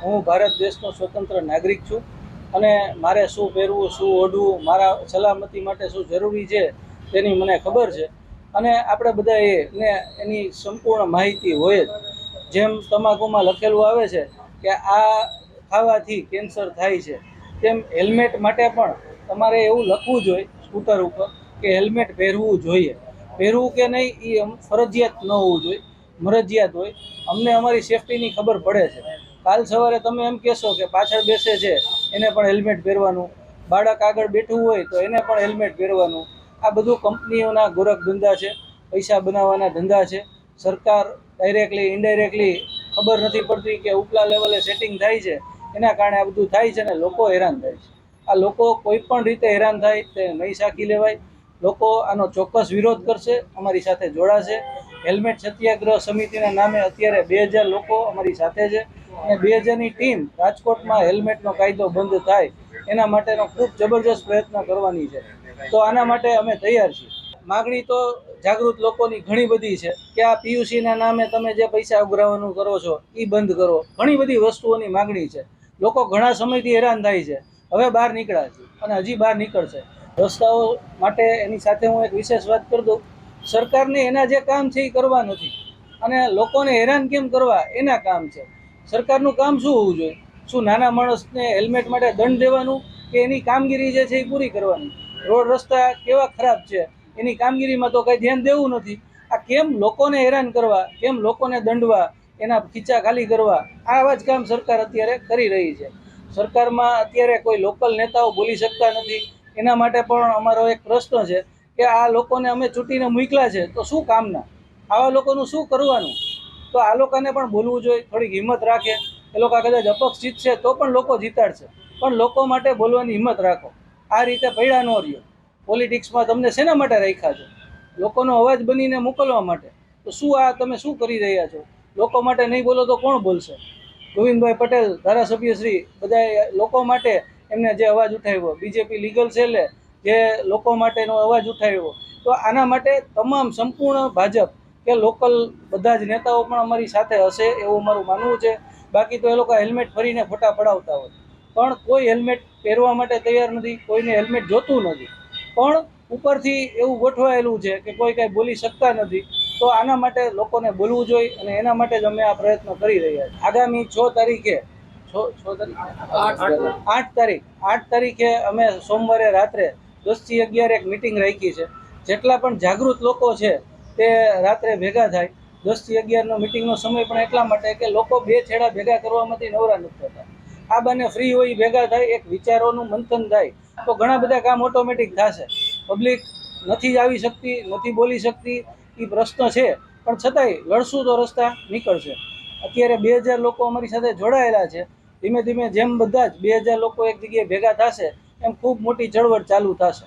હું ભારત દેશનો સ્વતંત્ર નાગરિક છું અને મારે શું પહેરવું, શું ઓઢવું, મારા સલામતી માટે શું જરૂરી છે તેની મને ખબર છે. અને આપણે બધાએ ને એની સંપૂર્ણ માહિતી હોય જ. જેમ તમાકુમાં લખેલું આવે છે કે આ ખાવાથી કેન્સર થાય છે, તેમ હેલ્મેટ માટે પણ તમારે એવું લખવું જોઈએ સ્કૂટર ઉપર કે હેલ્મેટ પહેરવું જોઈએ. પહેરવું કે નહીં એ ફરજિયાત ન હોવું જોઈએ, મરજિયાત હોય. અમને અમારી સેફટીની ખબર પડે છે. કાલ સવારે તમે એમ કહેશો કે પાછળ બેસે છે એને પણ હેલ્મેટ પહેરવાનું, બાળક આગળ બેઠું હોય તો એને પણ હેલ્મેટ પહેરવાનું. આ બધું કંપનીઓના ગોરખ ધંધા છે, પૈસા બનાવવાના ધંધા છે. સરકાર ડાયરેક્ટલી ઇનડાયરેક્ટલી ખબર નથી પડતી કે ઉપલા લેવલે સેટિંગ થાય છે, એના કારણે આ બધું થાય છે ને લોકો હેરાન થાય છે. આ લોકો કોઈ પણ રીતે હેરાન થાય તે નહીં સાકી લેવાય. લોકો આનો ચોક્કસ વિરોધ કરશે, અમારી સાથે જોડાશે. હેલ્મેટ સત્યાગ્રહ સમિતિના નામે અત્યારે 2000 લોકો અમારી સાથે છે અને 2000ની ટીમ રાજકોટમાં હેલ્મેટનો કાયદો બંધ થાય એના માટેનો ખૂબ જબરજસ્ત પ્રયત્ન કરવાની છે. તો આના માટે અમે તૈયાર છીએ. માગણી તો જાગૃત લોકોની ઘણી બધી છે કે આ પીયુસીના નામે તમે જે પૈસા ઉઘરાવવાનું કરો છો એ બંધ કરો. ઘણી બધી વસ્તુઓની માગણી છે. લોકો ઘણા સમયથી હેરાન થાય છે, હવે બહાર નીકળ્યા છે અને હજી બહાર નીકળશે. રસ્તાઓ માટે એની સાથે હું એક વિશેષ વાત કરી દઉં. સરકારને એના જે કામ છે એ કરવા નથી અને લોકોને હેરાન કેમ કરવા એના કામ છે. સરકારનું કામ શું હોવું જોઈએ? શું નાના માણસને હેલ્મેટ માટે દંડ દેવાનું કે એની કામગીરી જે છે એ પૂરી કરવાની? રોડ રસ્તા કેવા ખરાબ છે એની કામગીરીમાં તો કંઈ ધ્યાન દેવું નથી. આ કેમ લોકોને હેરાન કરવા, કેમ લોકોને દંડવા, એના ખીચા ખાલી કરવા, આવા જ કામ સરકાર અત્યારે કરી રહી છે. સરકારમાં અત્યારે કોઈ લોકલ નેતાઓ બોલી શકતા નથી. એના માટે પણ અમારો એક પ્રશ્ન છે કે આ લોકોને અમે ચૂંટીને મોકલ્યા છે તો શું કામના? આવા લોકોનું શું કરવાનું? તો આ લોકોને પણ બોલવું જોઈએ, થોડીક હિંમત રાખે. એ લોકો કદાચ અપક્ષ જીતશે તો પણ લોકો જીતાડશે, પણ લોકો માટે બોલવાની હિંમત રાખો. આ રીતે પૈડા ન રહ્યો. પોલિટિક્સમાં તમને શેના માટે રાખ્યા છે? લોકોનો અવાજ બનીને મોકલવા માટે. તો શું આ તમે શું કરી રહ્યા છો? લોકો માટે નહીં બોલો તો કોણ બોલશે? ગોવિંદભાઈ પટેલ ધારાસભ્ય શ્રી બધાએ લોકો માટે એમને જે અવાજ ઉઠાવ્યો, બીજેપી લીગલ સેલે જે લોકો માટેનો અવાજ ઉઠાવ્યો, તો આના માટે તમામ સંપૂર્ણ ભાજપ કે લોકલ બધા જ નેતાઓ પણ અમારી સાથે હશે એવું મારું માનવું છે. બાકી તો એ લોકો હેલ્મેટ ફરીને ફોટા પડાવતા હોય, પણ કોઈ હેલ્મેટ પહેરવા માટે તૈયાર નથી, કોઈને હેલ્મેટ જોતું નથી. પણ ઉપરથી એવું ગોઠવાયેલું છે કે કોઈ કાંઈ બોલી શકતા નથી. તો આના માટે લોકોને બોલવું જોઈએ અને એના માટે જ અમે આ પ્રયત્ન કરી રહ્યા છીએ. આગામી 6 તારીખે 8 તારીખે અમે સોમવારે રાત્રે 10 થી 11 એક મિટિંગ રાખી છે. જેટલા પણ જાગૃત લોકો છે તે રાત્રે ભેગા થાય. 10 થી 11નો મિટિંગનો સમય પણ એટલા માટે કે લોકો બે છેડા ભેગા કરવામાંથી નવરા નથી થતા. આ બંને ફ્રી હોય ભેગા થાય, એક વિચારોનું મંથન થાય તો ઘણા બધા કામ ઓટોમેટિક થશે. પબ્લિક નથી આવી શકતી, નથી બોલી શકતી, એ પ્રશ્ન છે, પણ છતાંય લડશું તો રસ્તા નીકળશે. અત્યારે 2000 લોકો અમારી સાથે જોડાયેલા છે. ધીમે ધીમે જેમ બધા જ 2000 લોકો એક જગ્યાએ ભેગા થશે એમ ખૂબ મોટી ચળવળ ચાલુ થશે.